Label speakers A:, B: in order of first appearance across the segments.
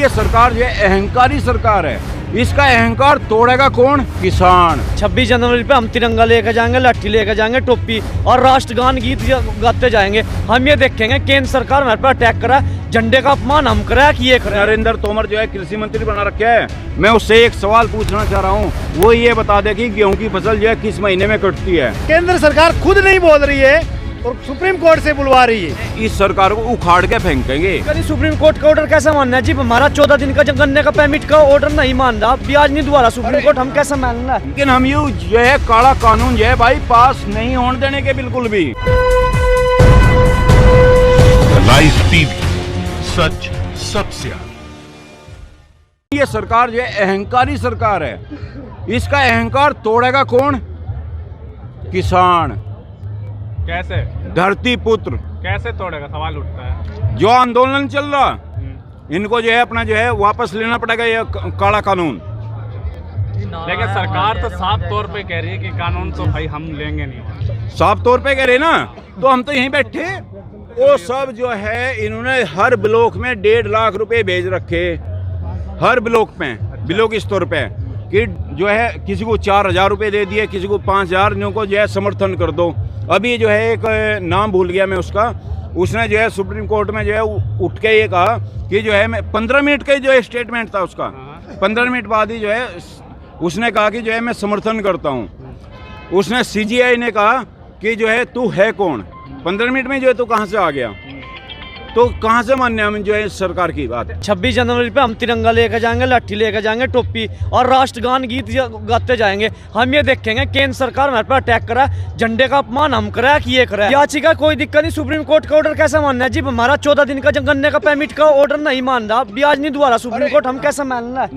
A: ये सरकार जो है अहंकारी सरकार है। इसका अहंकार तोड़ेगा कौन? किसान।
B: 26 जनवरी पे हम तिरंगा लेकर जाएंगे, लाठी लेकर जाएंगे, टोपी और राष्ट्रगान गीत गाते जाएंगे। हम ये देखेंगे केंद्र सरकार हमारे पर अटैक करा, झंडे का अपमान हम करा कि ये करा।
A: नरेंद्र तोमर जो है कृषि मंत्री बना रखा है। मैं उससे एक सवाल पूछना चाह रहा हूँ, वो ये बता दे कि गेहूं की फसल जो है किस महीने में कटती है।
C: केंद्र सरकार खुद नहीं बोल रही है और सुप्रीम कोर्ट से बुलवा रही है।
A: इस सरकार को उखाड़ के फेंकेंगे।
B: कभी सुप्रीम कोर्ट का ऑर्डर कैसा मानना है जी? हमारा 14 दिन का गन्ने का परमिट का ऑर्डर नहीं मान रहा, ब्याज नहीं द्वारा सुप्रीम कोर्ट, हम कैसे मानना है?
A: लेकिन हम ये जो है काला कानून जो है भाई पास नहीं होने देने के बिल्कुल भी।
D: लाइव टीवी, सच सबसे आगे।
A: ये सरकार जो है अहंकारी सरकार है। इसका अहंकार तोड़ेगा कौन? किसान।
E: कैसे?
A: धरती पुत्र।
E: कैसे तोड़ेगा? सवाल उठता है।
A: जो आंदोलन चल रहा, इनको जो है अपना जो है वापस लेना पड़ेगा ये काला कानून।
E: लेकिन सरकार तो साफ तौर पे कह रही है कि कानून तो भाई हम लेंगे नहीं।
A: साफ तौर पे कह रहे ना, तो हम तो यहीं बैठे। वो सब जो है इन्होंने हर ब्लॉक में 1.5 लाख रुपए भेज रखे, हर ब्लॉक में, ब्लॉक स्तर पे, कि जो है किसी को 4,000 रुपए दे दिए, किसी को 5,000, इनको जो है समर्थन कर दो। अभी जो है एक नाम भूल गया मैं उसका, उसने जो है सुप्रीम कोर्ट में जो है उठ के ये कहा कि जो है मैं 15 मिनट का जो है स्टेटमेंट था उसका, 15 मिनट बाद ही जो है उसने कहा कि जो है मैं समर्थन करता हूँ। उसने CGI ने कहा कि जो है तू है कौन? 15 मिनट में जो है तू कहाँ से आ गया? तो कहाँ से मानने हम जो है सरकार की बात?
B: 26 जनवरी पे हम तिरंगा लेकर जाएंगे, लाठी लेकर जाएंगे, टोपी और राष्ट्रगान गीत गाते जाएंगे। हम ये देखेंगे केंद्र सरकार हमारे पर अटैक करा, झंडे का अपमान हम करा कि ये करा। याचिका कोई दिक्कत नहीं, सुप्रीम कोर्ट का ऑर्डर कैसा मानना है जी? हमारा 14 दिन का गन्ने का परमिट का ऑर्डर नहीं मान रहा, ब्याज नहीं द्वारा सुप्रीम कोर्ट, हम कैसे मानना है?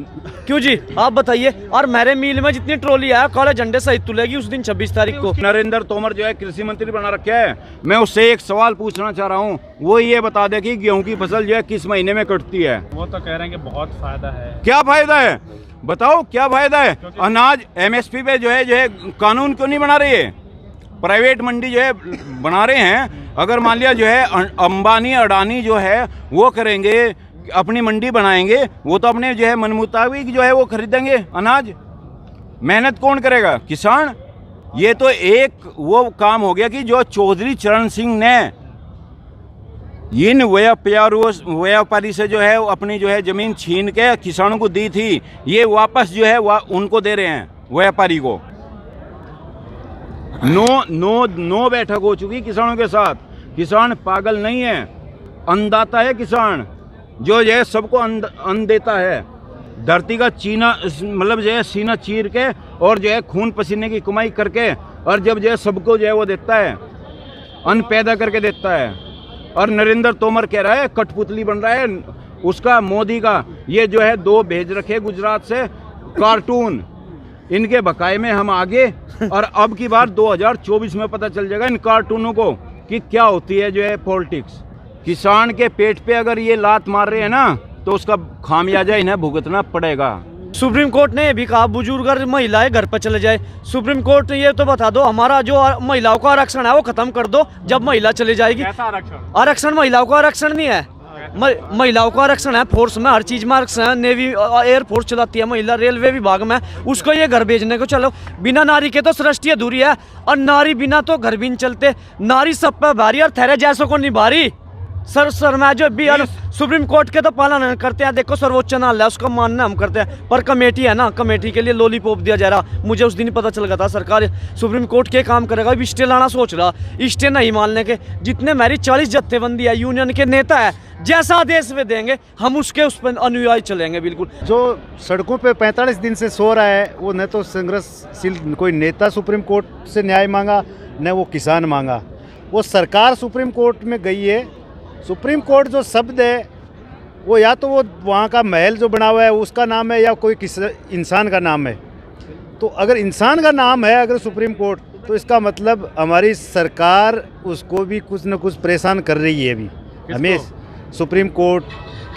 B: क्यों जी आप बताइए। और मेरे मील में जितनी ट्रॉली आया काले झंडे सहित तुलेगी उस दिन 26 तारीख को।
A: नरेंद्र तोमर जो है कृषि मंत्री बना रखा है। मैं उससे एक सवाल पूछना चाह रहा हूँ, वो ये बता दे कि गेहूं की फसल जो है किस महीने में कटती है।
E: वो तो कह रहे हैं कि बहुत फायदा है।
A: क्या फायदा है? बताओ क्या फायदा है? अनाज MSP पे जो है कानून क्यों नहीं बना रही है? प्राइवेट मंडी जो है बना रहे हैं। अगर मान लिया जो है अंबानी अडानी जो है वो करेंगे, अपनी मंडी बनाएंगे, वो तो अपने जो है मन मुताबिक जो है वो खरीदेंगे अनाज। मेहनत कौन करेगा? किसान। ये तो एक वो काम हो गया कि जो चौधरी चरण सिंह ने इन व्यापारी से जो है अपनी जो है जमीन छीन के किसानों को दी थी, ये वापस जो है उनको दे रहे हैं व्यापारी को। नो बैठक हो चुकी किसानों के साथ। किसान पागल नहीं है, अन्नदाता है किसान, जो है सबको अन्न देता है। धरती का चीना मतलब जो है सीना चीर के और जो है खून पसीने की कमाई करके, और जब जो है सबको जो है वो देता है, अन्न पैदा करके देता है। और नरेंद्र तोमर कह रहा है कठपुतली बन रहा है उसका, मोदी का। ये जो है 2 भेज रखे गुजरात से कार्टून, इनके बकाये में हम आगे। और अब की बार 2024 में पता चल जाएगा इन कार्टूनों को कि क्या होती है जो है पॉलिटिक्स। किसान के पेट पे अगर ये लात मार रहे हैं ना, तो उसका खामियाजा इन्हें भुगतना पड़ेगा।
B: सुप्रीम कोर्ट ने ये भी कहा बुजुर्ग और महिलाएं घर पर चले जाए। सुप्रीम कोर्ट ने ये तो बता दो, हमारा जो महिलाओं का आरक्षण है वो खत्म कर दो जब महिला चली जाएगी।
E: कैसा आरक्षण?
B: आरक्षण महिलाओं का आरक्षण नहीं है, महिलाओं का आरक्षण है। फोर्स में हर चीज में आरक्षण है। नेवी एयरफोर्स चलाती है महिला, रेलवे विभाग में, उसको ये घर भेजने को चलो। बिना नारी के तो सृष्टि अधूरी है, और नारी बिना तो घर भी नहीं चलते। नारी सब पे भारी और थेरे जैसों को निभारी। सर मैं जो भी सुप्रीम कोर्ट के तो पालन करते हैं। देखो सर्वोच्च न्यायालय उसका मानना हम करते हैं, पर कमेटी है ना, कमेटी के लिए लॉलीपॉप दिया जा रहा। मुझे उस दिन पता चल गया था सरकार सुप्रीम कोर्ट के काम करेगा। अब स्टे लाना सोच रहा, स्टे नहीं मानने के। जितने मेरी 40 जत्थेबंदी है, यूनियन के नेता है, जैसा आदेश वे देंगे हम उसके उस पर अनुयायी चलेंगे। बिल्कुल
C: जो सड़कों पे 45 दिन से सो रहा है, वो न तो संघर्षशील कोई नेता सुप्रीम कोर्ट से न्याय मांगा, न वो किसान मांगा। वो सरकार सुप्रीम कोर्ट में गई है। सुप्रीम कोर्ट जो शब्द है वो या तो वो वहाँ का महल जो बना हुआ है उसका नाम है, या कोई किसी इंसान का नाम है। तो अगर इंसान का नाम है अगर सुप्रीम कोर्ट, तो इसका मतलब हमारी सरकार उसको भी कुछ न कुछ परेशान कर रही है अभी। हमें सुप्रीम कोर्ट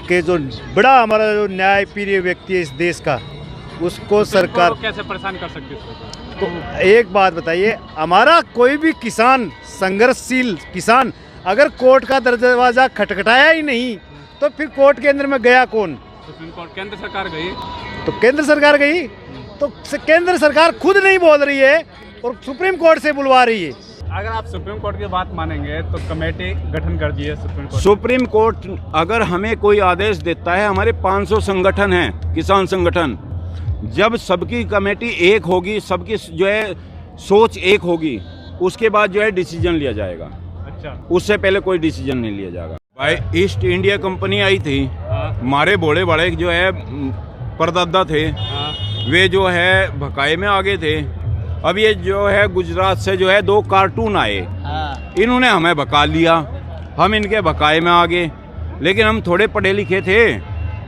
C: के जो बड़ा हमारा जो न्यायप्रिय व्यक्ति है इस देश का, उसको सरकार
E: कैसे परेशान कर सकती है?
C: तो एक बात बताइए, हमारा कोई भी किसान, संघर्षशील किसान, अगर कोर्ट का दरवाजा खटखटाया ही नहीं, तो फिर कोर्ट के अंदर में गया कौन?
E: सुप्रीम कोर्ट केंद्र सरकार गई,
C: तो केंद्र सरकार गई तो केंद्र सरकार खुद नहीं बोल रही है और सुप्रीम कोर्ट से बुलवा रही है।
E: अगर आप सुप्रीम कोर्ट की बात मानेंगे तो कमेटी गठन कर दी है सुप्रीम कोर्ट।
A: सुप्रीम कोर्ट अगर हमें कोई आदेश देता है, हमारे 500 संगठन हैं, किसान संगठन, जब सबकी कमेटी एक होगी, सबकी जो है सोच एक होगी, उसके बाद जो है डिसीजन लिया जाएगा।
E: अच्छा,
A: उससे पहले कोई डिसीजन नहीं लिया जाएगा। भाई ईस्ट इंडिया कंपनी आई थी, हमारे बड़े बड़े जो है परदादा थे, वे जो है भकाए में आ गए थे। अब ये जो है गुजरात से जो है 2 कार्टून आए, इन्होंने हमें भका लिया, हम इनके भकाए में आ गए। लेकिन हम थोड़े पढ़े लिखे थे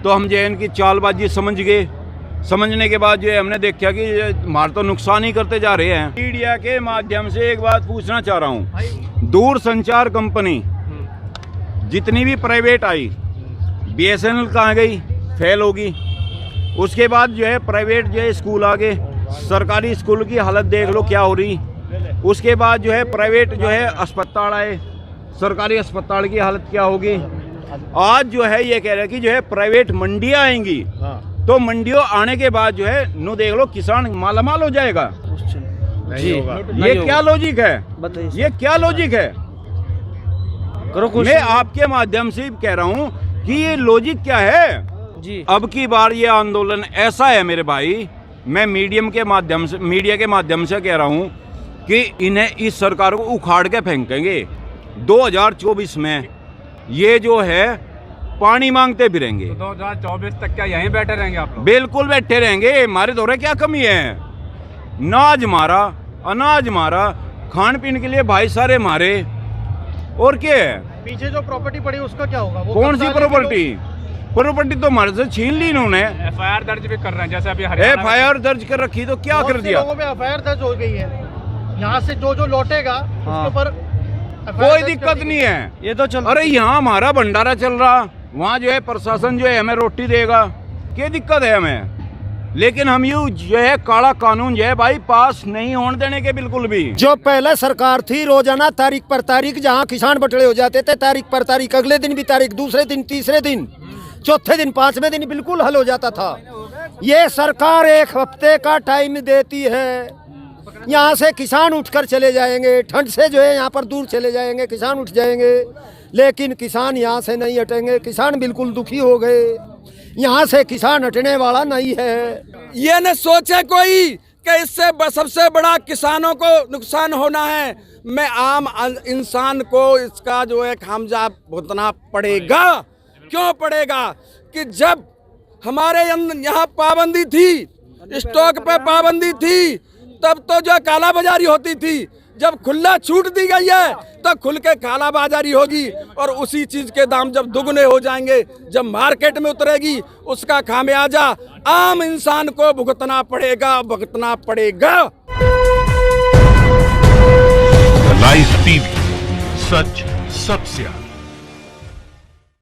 A: तो हम जो है इनकी चालबाजी समझ गए। समझने के बाद जो है हमने देखा कि हमारा तो नुकसान ही करते जा रहे हैं। मीडिया के माध्यम से एक बात पूछना चाह रहा हूँ, दूर संचार कंपनी जितनी भी प्राइवेट आई, BSNL कहाँ गई? फेल होगी। उसके बाद जो है प्राइवेट जो है स्कूल आ गए, सरकारी स्कूल की हालत देख लो क्या हो रही। उसके बाद जो है प्राइवेट जो है अस्पताल आए, सरकारी अस्पताल की हालत क्या होगी। आज जो है ये कह रहे हैं कि जो है प्राइवेट मंडियाँ आएंगी, तो मंडियों आने के बाद जो है नो देख लो किसान मालामाल हो जाएगा।
C: नहीं होगा।
A: ये क्या लॉजिक है?
B: बताइए,
A: ये क्या लॉजिक है?
B: करो कुछ।
A: मैं आपके माध्यम से कह रहा हूँ कि ये लॉजिक क्या है
B: जी।
A: अब की बार ये आंदोलन ऐसा है मेरे भाई, मैं मीडिया के माध्यम से कह रहा हूँ कि इन्हें इस सरकार को उखाड़ के फेंकेंगे। 2024 में ये जो है पानी मांगते फिरेंगे।
E: तो 2024 तक क्या यहीं बैठे रहेंगे आप लोग?
A: बिल्कुल बैठे रहेंगे। हमारे दौरे क्या कमी है? नाज मारा, अनाज मारा, खान पीने के लिए भाई सारे मारे, और क्या है?
F: पीछे जो प्रॉपर्टी पड़ी उसका क्या होगा? वो
A: कौन सी
F: कब्जा
A: प्रॉपर्टी? प्रॉपर्टी तो हमारे से छीन ली इन्होंने।
E: FIR दर्ज भी कर रहे हैं, जैसे अभी हरियाणा में।
A: FIR दर्ज कर रखी तो क्या
F: बहुत
A: कर
F: से
A: दिया?
F: लोगों पे FIR दर्ज हो गई है। यहाँ से जो लौटेगा उसके ऊपर FIR
A: कोई
F: दर्ज कर
A: दिक्कत
F: दी
A: नहीं
F: गई।
A: है।
B: ये तो चल।
A: अरे यहाँ हमारा भंडारा चल रहा, वहाँ जो है प्रशासन जो है हमें रोटी देगा, क्या दिक्कत है हमें? लेकिन हम यू जो है काला कानून जो है भाई पास नहीं होने देने के बिल्कुल भी।
G: जो पहले सरकार थी, रोजाना तारीख पर तारीख जहाँ किसान बटड़े हो जाते थे, तारीख पर तारीख, अगले दिन भी तारीख, दूसरे दिन, तीसरे दिन, चौथे दिन, 5वें दिन बिल्कुल हल हो जाता था। ये सरकार 1 हफ्ते का टाइम देती है, यहाँ से किसान उठकर चले जाएंगे, ठंड से जो है यहाँ पर दूर चले जाएंगे, किसान उठ जाएंगे, लेकिन किसान यहाँ से नहीं हटेंगे। किसान बिल्कुल दुखी हो गए, यहाँ से किसान हटने वाला नहीं है।
H: ये न सोचे कोई कि इससे सबसे बड़ा किसानों को नुकसान होना है। मैं आम इंसान को इसका जो है खामजा भुगतना पड़ेगा। क्यों पड़ेगा? कि जब हमारे यहाँ पाबंदी थी, स्टॉक पे पाबंदी थी, तब तो जो काला बाजारी होती थी। जब खुला छूट दी गई है तो खुल के काला बाजारी होगी, और उसी चीज के दाम जब दुगने हो जाएंगे, जब मार्केट में उतरेगी, उसका खामियाजा आम इंसान को भुगतना पड़ेगा।
D: लाइव टीवी, सच सबसे आगे।